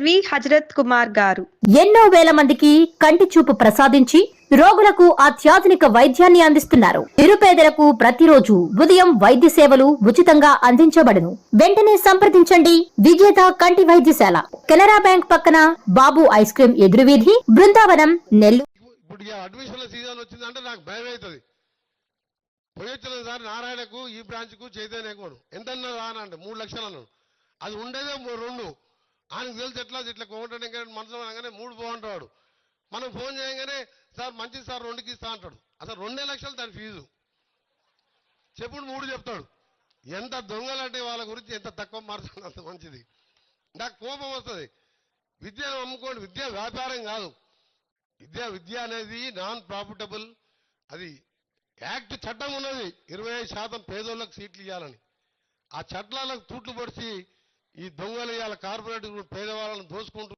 LV Hazrat Kumar గారు ఎన్నో వేల మందికి కంటి చూపు ప్రసాదించి రోగులకు అత్యాధునిక వైద్యాన్ని అందిస్తున్నారు. నిరుపేదలకు ప్రతిరోజు ఉదయం వైద్య సేవలు ఉచితంగా అందించబడును. వెంటనే సంప్రదించండి. విజేత కంటి వైద్యశాల, కెనరా బ్యాంక్ పక్కన, బాబు ఐస్ క్రీమ్ ఎదురువీధి, బృందావనం, నెల్లూరు. ఇప్పుడు అడ్మిషన్ల సీజన్ వచ్చిందంటే నాకు భయం అవుతుంది. పోయొచ్చిన సార్ నారాయణకు ఈ బ్రాంచ్కు చైతన్యకు ఎంత రానంటే 3 లక్షలు అన్నాడు. అది ఉండేదే 2. ఆయనకు తెలిసి ఇట్లా కోమంటాడు. ఇంకా మనసులో అనగానే 3 బాగుంటాడు. మనం ఫోన్ చేయగానే సార్ మంచిది సార్ 2కి ఇస్తా అంటాడు. అసలు 2 లక్షలు దాని ఫీజు చెప్పుడు 3 చెప్తాడు. ఎంత దొంగలంటే వాళ్ళ గురించి ఎంత తక్కువ మార్చుకుంటే అంత మంచిది. నాకు కోపం వస్తుంది. విద్యను అమ్ముకోండి. విద్య వ్యాపారం కాదు. విద్య అనేది నాన్ ప్రాఫిటబుల్. అది యాక్ట్ చట్టం ఉన్నది 25% పేదోళ్ళకి సీట్లు ఇవ్వాలని. ఆ చట్టాలకు తూట్లు పొడిచి ఈ దొంగలు ఇవాళ కార్పొరేట్ పేదవాళ్ళని దోసుకుంటూ